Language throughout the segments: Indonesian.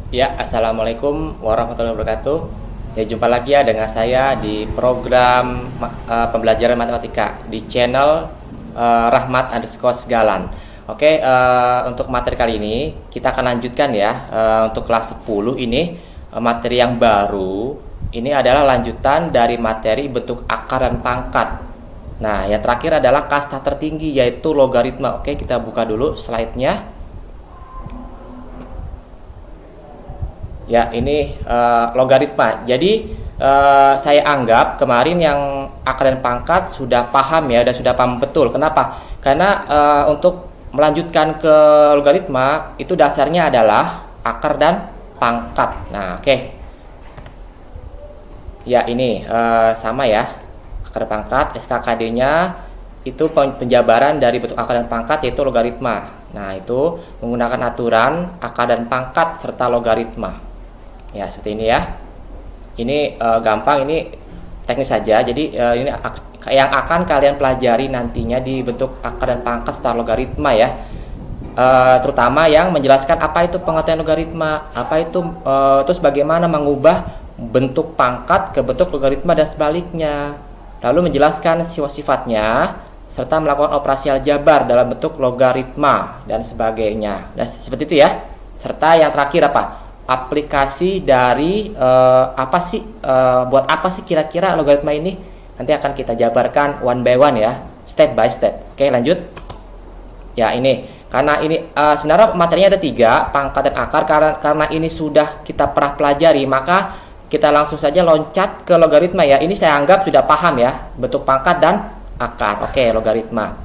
Ya, assalamualaikum warahmatullahi wabarakatuh. Ya, jumpa lagi ya dengan saya di program pembelajaran matematika di channel Rahmat_Segalan. Oke, untuk materi kali ini kita akan lanjutkan ya. Untuk kelas 10 ini materi yang baru. Ini adalah lanjutan dari materi bentuk akar dan pangkat. Nah, yang terakhir adalah kasta tertinggi yaitu logaritma. Oke, kita buka dulu slide-nya. Ya, ini logaritma. Jadi saya anggap kemarin yang akar dan pangkat sudah paham ya, dan sudah paham betul. Kenapa? Karena untuk melanjutkan ke logaritma itu dasarnya adalah akar dan pangkat. Nah, oke. Ya, ini sama ya. Akar dan pangkat, SKKD-nya itu penjabaran dari bentuk akar dan pangkat yaitu logaritma. Nah, itu menggunakan aturan akar dan pangkat serta logaritma. Ya, seperti ini ya. Ini gampang, ini teknis saja. Jadi ini yang akan kalian pelajari nantinya di bentuk akar dan pangkat setelah logaritma ya. Terutama yang menjelaskan apa itu pengertian logaritma, apa itu terus bagaimana mengubah bentuk pangkat ke bentuk logaritma dan sebaliknya. Lalu menjelaskan sifat-sifatnya serta melakukan operasi aljabar dalam bentuk logaritma dan sebagainya. Dan seperti itu ya. Serta yang terakhir apa? Aplikasi dari buat apa sih kira-kira logaritma ini, nanti akan kita jabarkan one by one ya, step by step. Oke, lanjut ya. Ini karena ini sebenarnya materinya ada 3, pangkat dan akar. Karena ini sudah kita pernah pelajari, maka kita langsung saja loncat ke logaritma ya. Ini saya anggap sudah paham ya, bentuk pangkat dan akar. Oke, logaritma.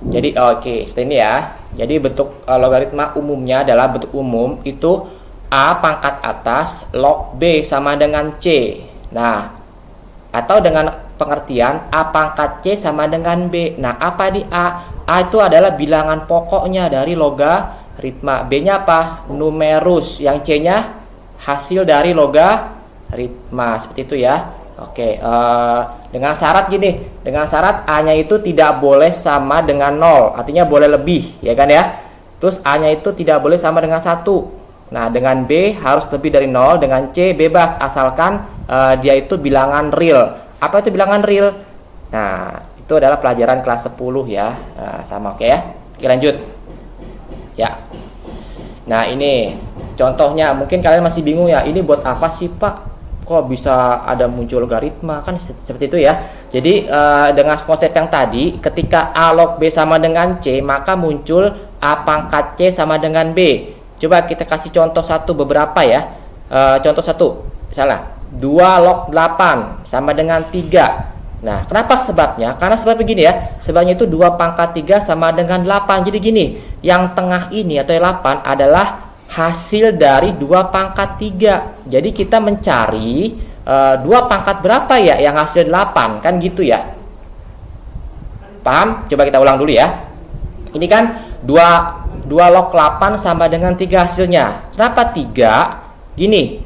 Jadi seperti ini ya. Jadi bentuk logaritma umumnya adalah bentuk umum itu A pangkat atas log B sama dengan C. Nah, atau dengan pengertian A pangkat C sama dengan B. Nah, apa di A? A itu adalah bilangan pokoknya dari logaritma. B-nya apa? Numerus. Yang C-nya hasil dari logaritma. Seperti itu ya. Oke, dengan syarat gini. Dengan syarat A-nya itu tidak boleh sama dengan 0. Artinya boleh lebih, ya kan ya. Terus A-nya itu tidak boleh sama dengan 1. Nah, dengan B harus lebih dari 0, dengan C bebas asalkan dia itu bilangan real. Apa itu bilangan real? Nah, itu adalah pelajaran kelas 10 ya. Sama oke ya. Oke, lanjut. Ya. Nah, ini contohnya mungkin kalian masih bingung ya. Ini buat apa sih, Pak? Kok bisa ada muncul logaritma? Kan seperti itu ya. Jadi dengan konsep yang tadi, ketika A log B sama dengan C, maka muncul A pangkat C sama dengan B. Coba kita kasih contoh beberapa ya. Contoh 1, misalnya 2 log 8 sama dengan 3. Nah, kenapa sebabnya? Karena sebab begini ya. Sebabnya itu 2 pangkat 3 sama dengan 8. Jadi gini, yang tengah ini atau 8 adalah hasil dari 2 pangkat 3. Jadi kita mencari 2 pangkat berapa ya yang hasil 8, kan gitu ya. Paham? Coba kita ulang dulu ya. Ini kan 2 log 8 sama dengan 3 hasilnya. Kenapa 3? Gini,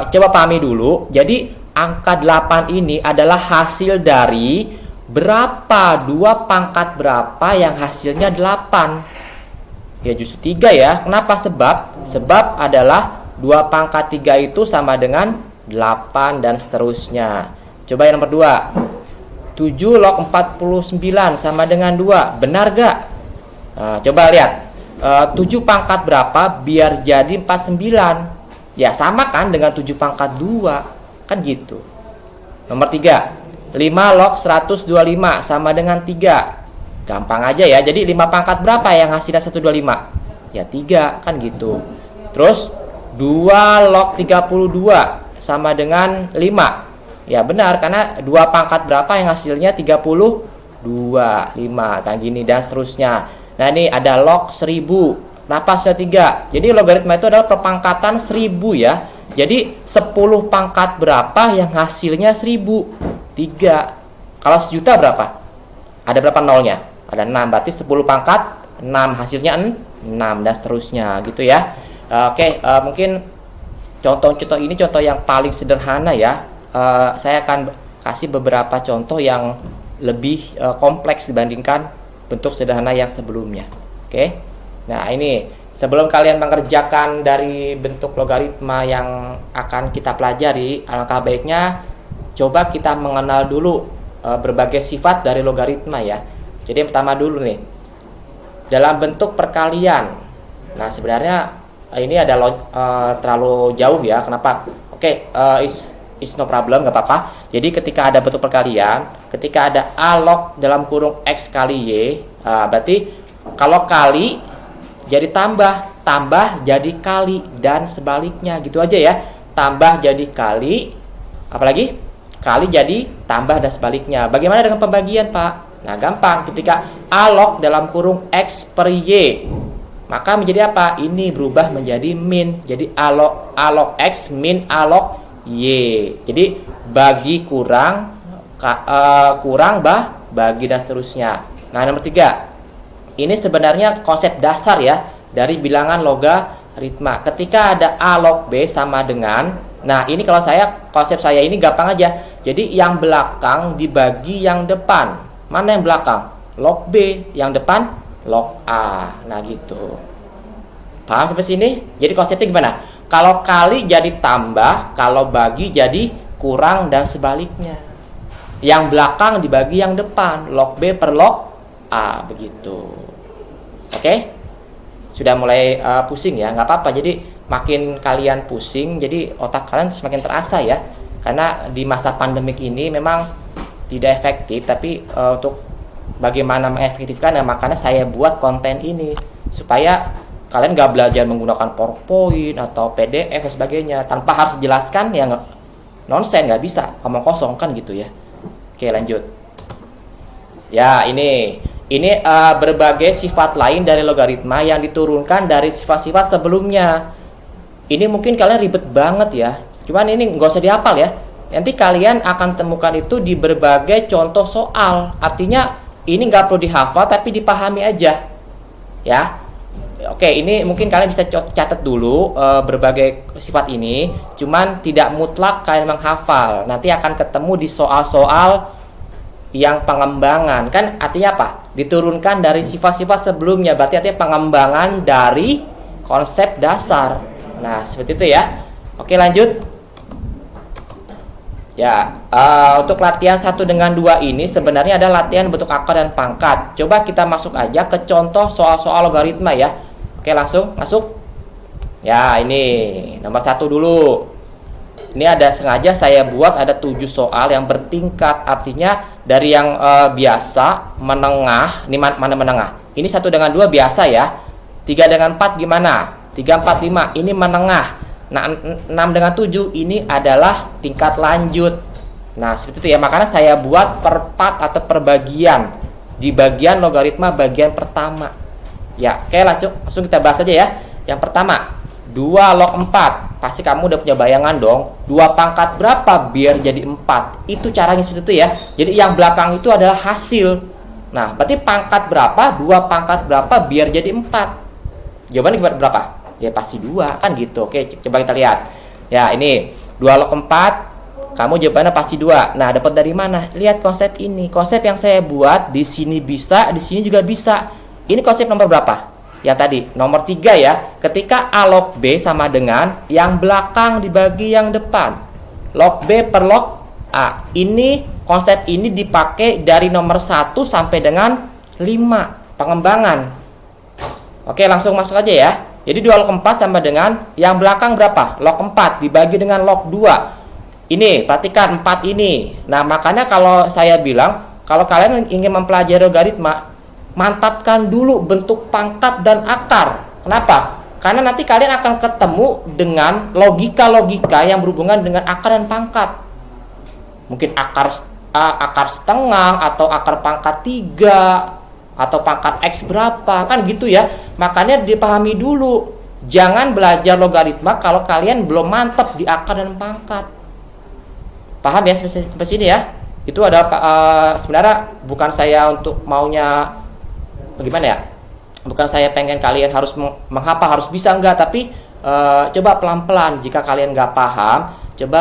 coba pahami dulu. Jadi angka 8 ini adalah hasil dari berapa 2 pangkat berapa yang hasilnya 8. Ya justru 3 ya. Kenapa? Sebab adalah 2 pangkat 3 itu sama dengan 8 dan seterusnya. Coba yang nomor 2. 7 log 49 sama dengan 2. Benar gak? Nah, coba lihat. 7 pangkat berapa biar jadi 49? Ya sama kan dengan 7 pangkat 2. Kan gitu. Nomor 3. 5 log 125 sama dengan 3. Gampang aja ya. Jadi 5 pangkat berapa yang hasilnya 125? Ya 3, kan gitu. Terus 2 log 32 sama dengan 5. Ya benar, karena 2 pangkat berapa yang hasilnya 32? 5, kan gini dan seterusnya. Nah, ini ada log 1000. Kenapa hasilnya 3? Jadi logaritma itu adalah perpangkatan 1000 ya. Jadi 10 pangkat berapa yang hasilnya 1000? 3. Kalau sejuta berapa? Ada berapa nolnya? Ada 6. Berarti 10 pangkat 6 hasilnya 6 dan seterusnya gitu ya. Oke, mungkin contoh ini contoh yang paling sederhana ya. Saya akan kasih beberapa contoh yang lebih kompleks dibandingkan bentuk sederhana yang sebelumnya. Oke. Nah, ini Sebelum kalian mengerjakan dari bentuk logaritma yang akan kita pelajari, alangkah baiknya coba kita mengenal dulu berbagai sifat dari logaritma ya. Jadi yang pertama dulu nih, dalam bentuk perkalian. Nah sebenarnya ini ada terlalu jauh ya. Kenapa? Oke, is no problem, nggak apa-apa. Jadi ketika ada bentuk perkalian, ketika ada a log dalam kurung x kali y, berarti kalau kali jadi tambah, tambah jadi kali, dan sebaliknya gitu aja ya. Tambah jadi kali, apalagi kali jadi tambah dan sebaliknya. Bagaimana dengan pembagian Pak? Nah gampang, ketika a log dalam kurung x per y, maka menjadi apa? Ini berubah menjadi min. Jadi a log x min a log y. Jadi bagi kurang, kurang bagi dan seterusnya. Nah nomor 3, ini sebenarnya konsep dasar ya dari bilangan logaritma. Ketika ada a log b sama dengan, nah ini kalau konsep saya ini gampang aja. Jadi yang belakang dibagi yang depan. Mana yang belakang? Log b, yang depan log a. Nah gitu. Paham sampai sini? Jadi konsepnya gimana? Kalau kali jadi tambah, kalau bagi jadi kurang dan sebaliknya. Yang belakang dibagi yang depan, log b per log a, begitu. Oke? Sudah mulai pusing ya, nggak apa-apa. Jadi makin kalian pusing, jadi otak kalian semakin terasa ya. Karena di masa pandemik ini memang tidak efektif, tapi untuk bagaimana mengefektifkan, ya makanya saya buat konten ini supaya kalian nggak belajar menggunakan PowerPoint atau PDF dan sebagainya tanpa harus dijelaskan, ya nonsen, nggak bisa, ngomong kosong kan gitu ya. Oke lanjut. Ya ini berbagai sifat lain dari logaritma yang diturunkan dari sifat-sifat sebelumnya. Ini mungkin kalian ribet banget ya, cuman ini nggak usah dihafal ya. Nanti kalian akan temukan itu di berbagai contoh soal. Artinya ini nggak perlu dihafal tapi dipahami aja ya. Oke, ini mungkin kalian bisa catat dulu berbagai sifat ini, cuman tidak mutlak kalian menghafal. Nanti akan ketemu di soal-soal yang pengembangan. Kan artinya apa? Diturunkan dari sifat-sifat sebelumnya, berarti artinya pengembangan dari konsep dasar. Nah seperti itu ya. Oke lanjut ya. Untuk latihan 1 dengan 2 ini sebenarnya ada latihan bentuk akar dan pangkat. Coba kita masuk aja ke contoh soal-soal logaritma ya. Oke langsung masuk ya. Ini nomor 1 dulu. Ini ada sengaja saya buat ada 7 soal yang bertingkat. Artinya dari yang biasa, menengah. Ini mana menengah? Ini 1 dengan 2 biasa ya. 3 dengan 4 gimana? 3, 4, 5 ini menengah. Nah 6 dengan 7 ini adalah tingkat lanjut. Nah seperti itu ya. Makanya saya buat per part atau per bagian. Di bagian logaritma bagian pertama ya. Oke langsung kita bahas aja ya. Yang pertama 2 log 4. Pasti kamu udah punya bayangan dong. 2 pangkat berapa biar jadi 4? Itu caranya seperti itu ya. Jadi yang belakang itu adalah hasil. Nah berarti pangkat berapa? 2 pangkat berapa biar jadi 4? Jawabannya berapa? Ya pasti 2 kan gitu. Oke coba kita lihat. Ya ini 2 log 4. Kamu jawabannya pasti 2. Nah dapat dari mana? Lihat konsep ini. Konsep yang saya buat di sini bisa, di sini juga bisa. Ini konsep nomor berapa? Yang tadi nomor 3 ya. Ketika a log b sama dengan yang belakang dibagi yang depan, log b per log a. Ini konsep ini dipakai dari nomor 1 sampai dengan 5 pengembangan. Oke langsung masuk aja ya. Jadi 2 log 4 sama dengan yang belakang berapa? Log 4 dibagi dengan log 2. Ini perhatikan 4 ini. Nah makanya kalau saya bilang, kalau kalian ingin mempelajari logaritma, mantapkan dulu bentuk pangkat dan akar. Kenapa? Karena nanti kalian akan ketemu dengan logika-logika yang berhubungan dengan akar dan pangkat. Mungkin akar setengah atau akar pangkat 3 atau pangkat X berapa, kan gitu ya. Makanya dipahami dulu. Jangan belajar logaritma kalau kalian belum mantap di akar dan pangkat. Paham ya sampai sini ya? Itu ada sebenarnya bukan saya untuk maunya bagaimana ya? Bukan saya pengen kalian harus menghafal, harus bisa, enggak, tapi coba pelan-pelan. Jika kalian nggak paham, coba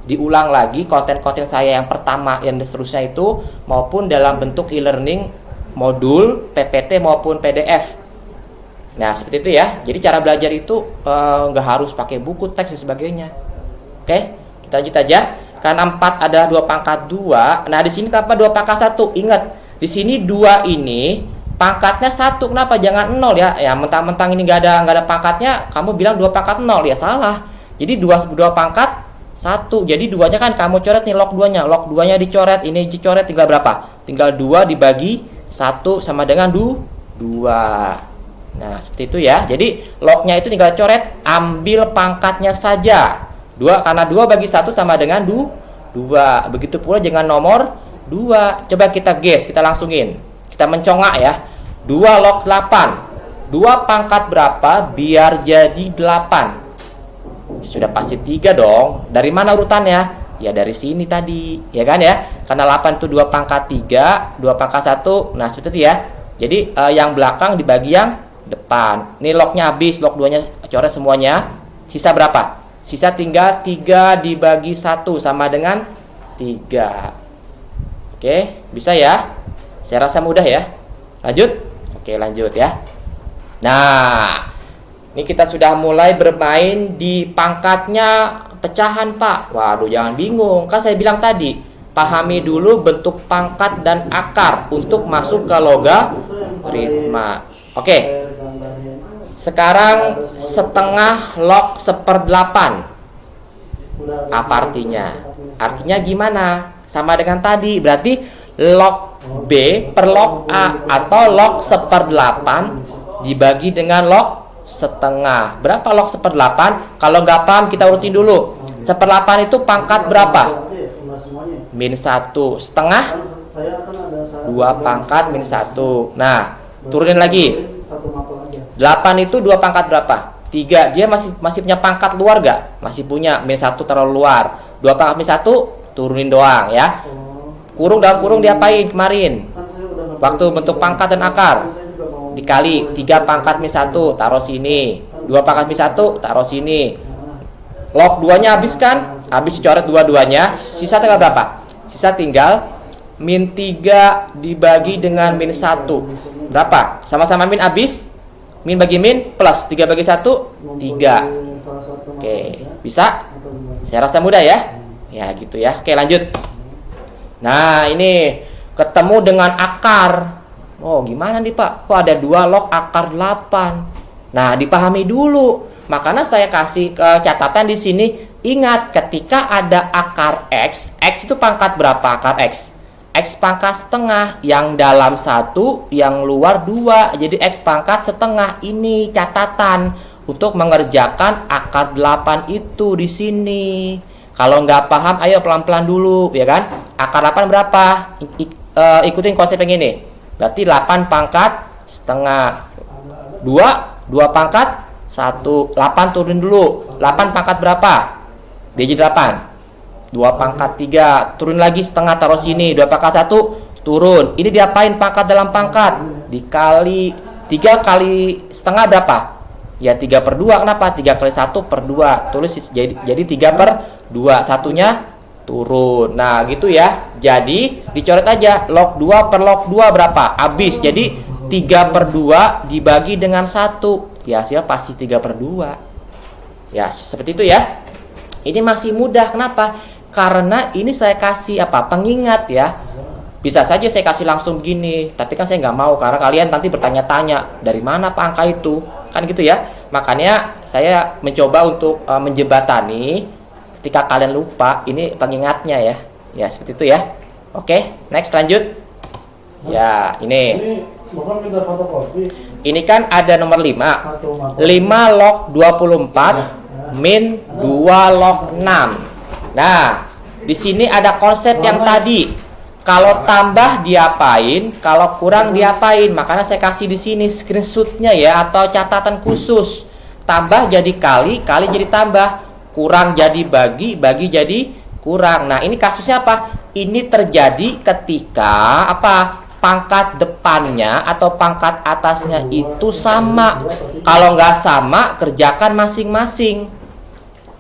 diulang lagi konten-konten saya yang pertama yang seterusnya itu, maupun dalam bentuk e-learning modul, PPT maupun PDF. Nah, seperti itu ya. Jadi cara belajar itu nggak harus pakai buku, teks dan sebagainya. Oke, kita lanjut aja. Karena 4 ada 2 pangkat 2. Nah, di sini kenapa 2 pangkat 1? Ingat, di sini 2 ini pangkatnya 1. Kenapa? Jangan 0 ya. Ya, mentang-mentang ini nggak ada pangkatnya, kamu bilang 2 pangkat 0. Ya salah. Jadi 2 pangkat 1. Jadi 2-nya kan kamu coret nih, log 2-nya. Log 2-nya dicoret, ini dicoret, tinggal berapa? Tinggal 2 dibagi 1 sama dengan 2. Nah, seperti itu ya. Jadi lognya itu tinggal coret, ambil pangkatnya saja. 2 karena 2 bagi 1 sama dengan 2. Begitu pula dengan nomor 2. Coba kita guess, kita langsungin. Kita mencongak ya. 2 log 8. 2 pangkat berapa biar jadi 8? Sudah pasti 3 dong. Dari mana urutannya? Ya dari sini tadi, ya kan ya? Karena 8 itu 2 pangkat 3, 2 pangkat 1. Nah, seperti itu ya. Jadi yang belakang dibagi yang depan. Ini lognya habis, log 2-nya coret semuanya. Sisa berapa? Sisa tinggal 3 dibagi 1 sama dengan 3. Oke, bisa ya? Saya rasa mudah ya. Lanjut? Oke, lanjut ya. Nah, ini kita sudah mulai bermain di pangkatnya pecahan, Pak. Waduh, jangan bingung. Kan saya bilang tadi, pahami dulu bentuk pangkat dan akar untuk masuk ke logaritma. Oke. Sekarang setengah log 1/8. Apa artinya? Artinya gimana? Sama dengan tadi. Berarti log B per log A atau log 1/8 dibagi dengan log setengah. Berapa log 1/8? Kalau nggak paham kita urutin dulu. 1/8 itu pangkat berapa? Min 1. Setengah 2 pangkat min 1. Nah, turunin lagi. 8 itu 2 pangkat berapa? 3. Dia masih punya pangkat luar gak? Masih punya. Min 1 taruh luar. 2 pangkat min 1 turunin doang ya. Kurung dalam kurung diapain kemarin? Waktu bentuk pangkat dan akar. Dikali 3 pangkat min 1 taruh sini. 2 pangkat min 1 taruh sini. Log 2-nya habis kan? Habis coret 2-2-nya. Sisa tinggal berapa? Sisa tinggal min 3 dibagi dengan min 1. Berapa? Sama-sama min habis. Min bagi min plus 3 bagi 1 3. Oke, bisa? Saya rasa mudah ya. Ya gitu ya. Oke, lanjut. Nah, ini ketemu dengan akar. Oh, gimana nih, Pak? Kok ada 2 log akar 8? Nah, dipahami dulu. Makanya saya kasih catatan di sini. Ingat, ketika ada akar X, X itu pangkat berapa akar X? X pangkat setengah, yang dalam 1, yang luar 2. Jadi X pangkat setengah. Ini catatan untuk mengerjakan akar 8 itu di sini. Kalau nggak paham, ayo pelan-pelan dulu, ya kan? Akar 8 berapa? Ikutin konsep yang ini. Berarti 8 pangkat setengah. 2 pangkat 1. 8 turun dulu. 8 pangkat berapa? Dia jadi 8. 2 pangkat 3, turun lagi setengah taruh sini. 2 pangkat 1 turun. Ini diapain pangkat dalam pangkat? Dikali 3 kali setengah berapa? Ya 3/2. Kenapa? 3 kali 1 per 2. Tulis jadi 3/2. Satunya turun. Nah gitu ya. Jadi dicoret aja. Log 2 per log 2 berapa? Habis. Jadi 3/2 dibagi dengan 1. Ya hasil pasti 3/2. Ya seperti itu ya. Ini masih mudah. Kenapa? Karena ini saya kasih pengingat ya. Bisa saja saya kasih langsung gini, tapi kan saya nggak mau karena kalian nanti bertanya-tanya dari mana Pak angka itu, kan gitu ya. Makanya saya mencoba untuk menjembatani ketika kalian lupa, ini pengingatnya ya. Ya seperti itu ya. Oke, next lanjut. Ya ini kan ada nomor 5. 5 log 24 min 2 log 6. Nah, di sini ada konsep yang tadi. Kalau tambah diapain, kalau kurang diapain. Makanya saya kasih di sini screenshotnya ya, atau catatan khusus. Tambah jadi kali, kali jadi tambah. Kurang jadi bagi, bagi jadi kurang. Nah, ini kasusnya apa? Ini terjadi ketika pangkat depannya atau pangkat atasnya itu sama. Kalau nggak sama, kerjakan masing-masing.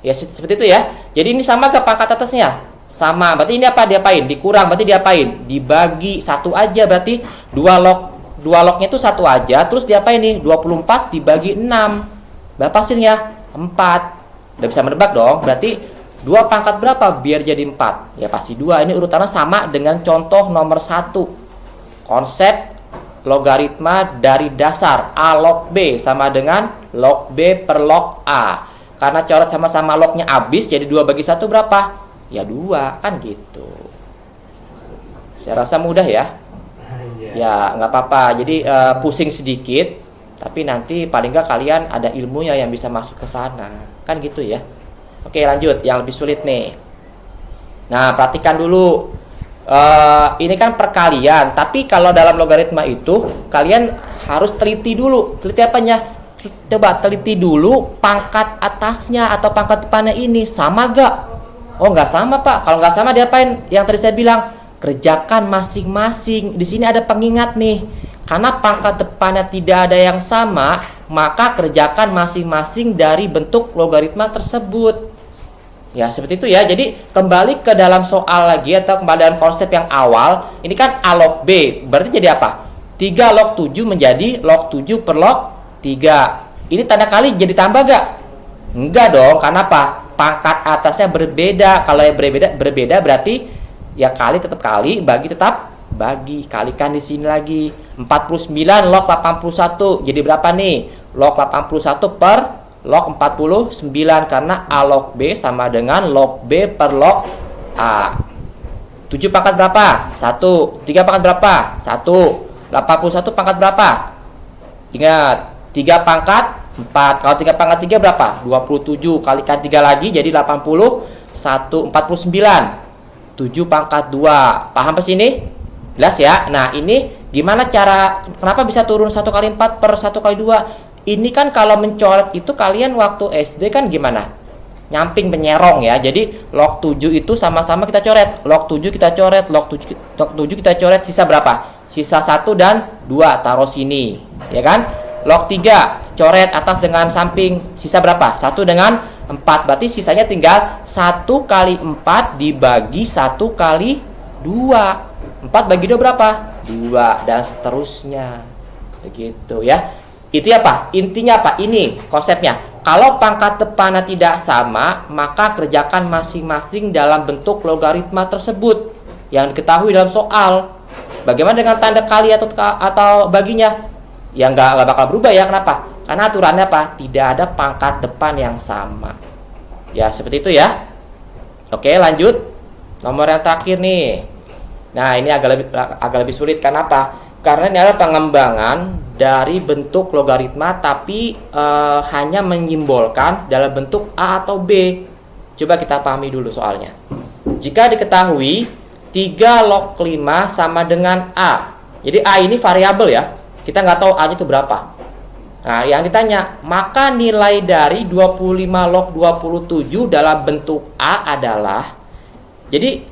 Ya seperti itu ya. Jadi ini sama gak pangkat atasnya? Sama. Berarti ini diapain? Dikurang. Berarti diapain? Dibagi 1 aja. Berarti 2 log dua lognya itu satu aja, terus diapain nih? 24 dibagi 6. Berapa hasilnya? 4. Udah bisa menebak dong. Berarti 2 pangkat berapa biar jadi 4? Ya pasti 2. Ini urutannya sama dengan contoh nomor 1. Konsep logaritma dari dasar A log B sama dengan log B per log A. Karena coret sama-sama lognya habis, jadi 2 bagi 1 berapa? Ya 2, kan gitu. Saya rasa mudah ya. Ya nggak apa-apa, jadi pusing sedikit, tapi nanti paling nggak kalian ada ilmunya yang bisa masuk ke sana, kan gitu ya. Oke, lanjut yang lebih sulit nih. Nah, perhatikan dulu, ini kan perkalian, tapi kalau dalam logaritma itu kalian harus teliti dulu. Teliti apanya? Coba teliti dulu pangkat atasnya atau pangkat depannya ini sama gak? Oh nggak sama pak. Kalau nggak sama diapain? Yang tadi saya bilang, kerjakan masing-masing. Di sini ada pengingat nih. Karena pangkat depannya tidak ada yang sama, maka kerjakan masing-masing dari bentuk logaritma tersebut. Ya, seperti itu ya. Jadi, kembali ke dalam soal lagi atau kembali dalam konsep yang awal. Ini kan A log B. Berarti jadi apa? 3 log 7 menjadi log 7 per log 3. Ini tanda kali jadi tambah gak? Enggak dong. Karena apa? Pangkat atasnya berbeda. Kalau yang berbeda berarti ya kali tetap kali, bagi tetap bagi. Kalikan di sini lagi. 49 log 81. Jadi berapa nih? Log 81 per log 49, karena A log B sama dengan log B per log A. 7 pangkat berapa? 1. 3 pangkat berapa? 1. 81 pangkat berapa? Ingat, 3 pangkat 4. Kalau 3 pangkat 3 berapa? 27. Kalikan 3 lagi jadi 81. 49. 7 pangkat 2. Paham ke sini? Jelas ya? Nah, ini gimana cara, kenapa bisa turun 1 kali 4 per 1 kali 2? Ini kan kalau mencoret itu kalian waktu SD kan gimana? Nyamping penyerong ya. Jadi log 7 itu sama-sama kita coret. Log 7 kita coret, log 7 kita coret, sisa berapa? Sisa 1 dan 2, taruh sini. Ya kan? Log 3 coret atas dengan samping, sisa berapa? 1 dengan 4. Berarti sisanya tinggal 1 kali 4 dibagi 1 kali 2. 4 bagi 2 berapa? 2, dan seterusnya. Begitu ya. Itu apa? Intinya apa? Ini konsepnya. Kalau pangkat depannya tidak sama, maka kerjakan masing-masing dalam bentuk logaritma tersebut yang diketahui dalam soal. Bagaimana dengan tanda kali atau baginya? Ya nggak bakal berubah ya. Kenapa? Karena aturannya apa? Tidak ada pangkat depan yang sama. Ya, seperti itu ya. Oke, lanjut. Nomor yang terakhir nih. Nah, ini agak lebih sulit. Kenapa? Karena ini adalah pengembangan dari bentuk logaritma, tapi hanya menyimbolkan dalam bentuk A atau B. Coba kita pahami dulu soalnya. Jika diketahui 3 log 5 sama dengan A. Jadi A ini variabel ya. Kita nggak tahu A itu berapa. Nah, yang ditanya, maka nilai dari 25 log 27 dalam bentuk A adalah. Jadi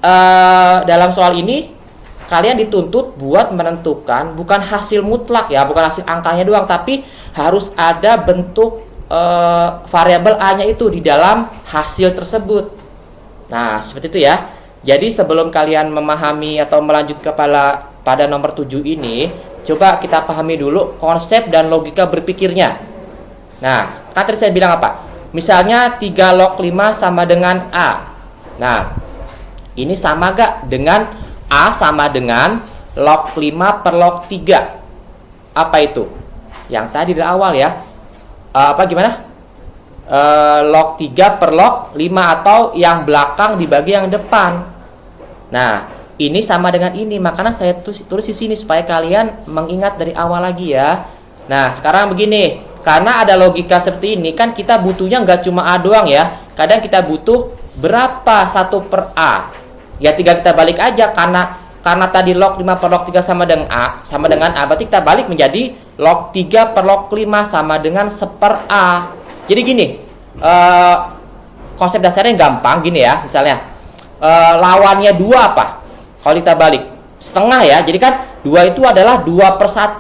dalam soal ini kalian dituntut buat menentukan bukan hasil mutlak ya, bukan hasil angkanya doang, tapi harus ada bentuk variabel A-nya itu di dalam hasil tersebut. Nah, seperti itu ya. Jadi sebelum kalian memahami atau melanjut pada nomor 7 ini, coba kita pahami dulu konsep dan logika berpikirnya. Nah, kan tadi saya bilang apa? Misalnya 3 log 5 sama dengan A. Nah, ini sama gak dengan A sama dengan log 5 per log 3? Apa itu? Yang tadi dari awal ya. Gimana? Log 3 per log 5 atau yang belakang dibagi yang depan. Nah, ini sama dengan ini, makanya saya tulis di sini supaya kalian mengingat dari awal lagi ya. Nah, sekarang begini, karena ada logika seperti ini, kan kita butuhnya nggak cuma A doang ya. Kadang kita butuh berapa 1 per A. Ya tinggal kita balik aja, karena tadi log 5 per log 3 sama dengan A, berarti kita balik menjadi log 3 per log 5 sama dengan 1 per A. Jadi gini, konsep dasarnya gampang gini ya, misalnya lawannya 2 apa? Kalau kita balik setengah ya, jadi kan 2 itu adalah 2 per 1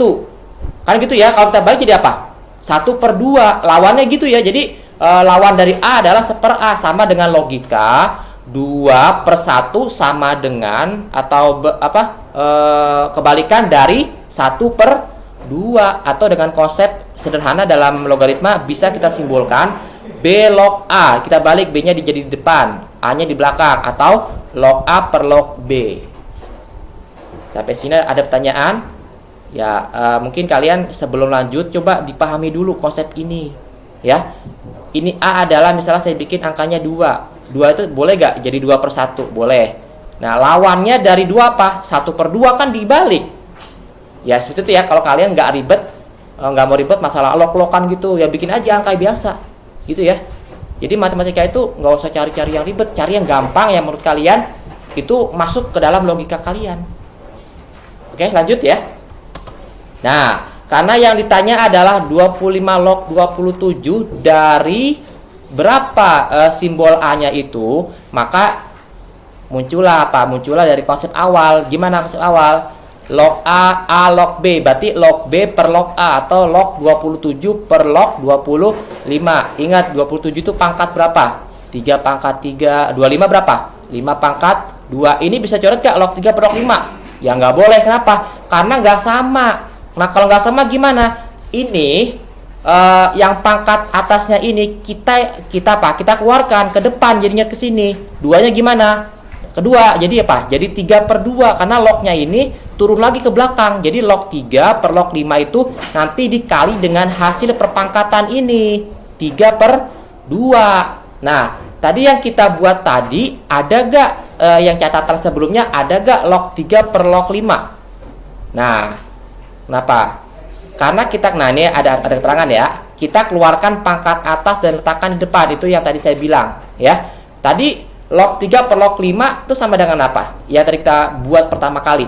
kan gitu ya. Kalau kita balik jadi apa? 1 per 2, lawannya gitu ya. Jadi lawan dari A adalah 1 per A, sama dengan logika 2 per 1 sama dengan atau kebalikan dari 1 per 2, atau dengan konsep sederhana dalam logaritma bisa kita simbolkan B log A, kita balik B nya jadi di depan, A nya di belakang, atau log A per log B. Sampai sini ada pertanyaan? Ya, mungkin kalian sebelum lanjut coba dipahami dulu konsep ini ya. Ini A adalah misalnya saya bikin angkanya 2 itu boleh gak jadi 2 per 1? Boleh. Nah, lawannya dari 2 apa? 1 per 2 kan dibalik. Ya seperti itu ya. Kalau kalian nggak ribet, nggak mau ribet masalah log-logan gitu, ya bikin aja angka biasa gitu ya. Jadi matematika itu nggak usah cari-cari yang ribet, cari yang gampang yang menurut kalian itu masuk ke dalam logika kalian. Oke, lanjut ya. Nah, karena yang ditanya adalah 25 log 27 dari berapa simbol A-nya itu, maka muncullah apa? Muncullah dari konsep awal. Gimana konsep awal? Log A log B, berarti log B per log A, atau log 27 per log 25. Ingat 27 itu pangkat berapa? 3 pangkat 3, 25 berapa? 5 pangkat 2. Ini bisa coret gak log 3 per log 5? Ya nggak boleh, kenapa? Karena nggak sama. Nah kalau nggak sama gimana? Ini yang pangkat atasnya ini kita keluarkan ke depan, jadinya ke sini. Duanya gimana? Kedua, jadi apa? Jadi 3 per 2, karena lognya ini turun lagi ke belakang. Jadi log 3 per log 5 itu nanti dikali dengan hasil perpangkatan ini, 3 per 2. Nah, tadi yang kita buat tadi, ada gak yang catatan sebelumnya, ada gak log 3 per log 5? Nah, kenapa? Karena kita, nah ini ada keterangan ya, kita keluarkan pangkat atas dan letakkan di depan. Itu yang tadi saya bilang ya. Tadi log 3 per log 5 itu sama dengan apa? Ya tadi kita buat pertama kali,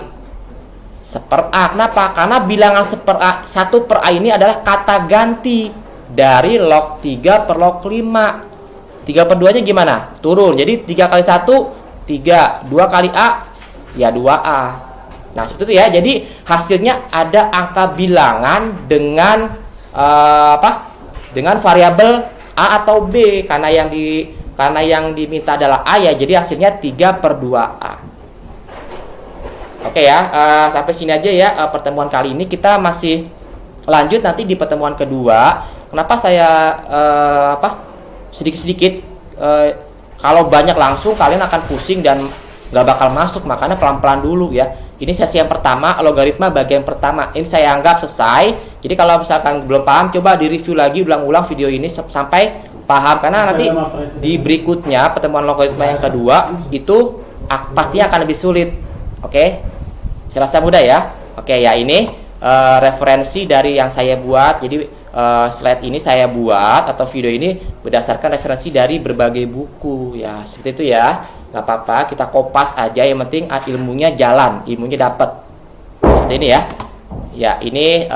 1/A. Kenapa? Karena bilangan 1 per A ini adalah kata ganti dari log 3 per log 5. 3 per 2 nya gimana? Turun. Jadi 3 kali 1 3, 2 kali A ya 2A. Nah seperti itu ya. Jadi hasilnya ada angka bilangan dengan dengan variabel A atau B, karena yang diminta adalah A ya, jadi hasilnya 3 per 2A. Oke ya, sampai sini aja ya pertemuan kali ini. Kita masih lanjut nanti di pertemuan kedua. Kenapa saya sedikit-sedikit, kalau banyak langsung kalian akan pusing dan nggak bakal masuk, makanya pelan-pelan dulu ya. Ini sesi yang pertama, logaritma bagian pertama. Ini saya anggap selesai. Jadi kalau misalkan belum paham, coba di-review lagi ulang-ulang video ini sampai paham, karena nanti di berikutnya pertemuan logaritma yang kedua itu pastinya akan lebih sulit. Oke, saya rasa mudah ya. Oke ya, ini referensi dari yang saya buat. Jadi slide ini saya buat atau video ini berdasarkan referensi dari berbagai buku ya, seperti itu ya. Nggak apa-apa, kita kopas aja, yang penting ilmunya jalan, ilmunya dapat. Seperti ini ya. Ya, ini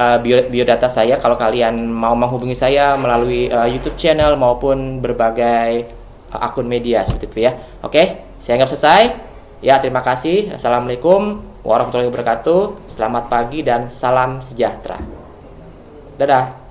biodata saya. Kalau kalian mau menghubungi saya melalui YouTube channel maupun berbagai akun media seperti itu ya. Oke, saya anggap selesai. Ya, terima kasih. Assalamualaikum warahmatullahi wabarakatuh. Selamat pagi dan salam sejahtera. Dadah.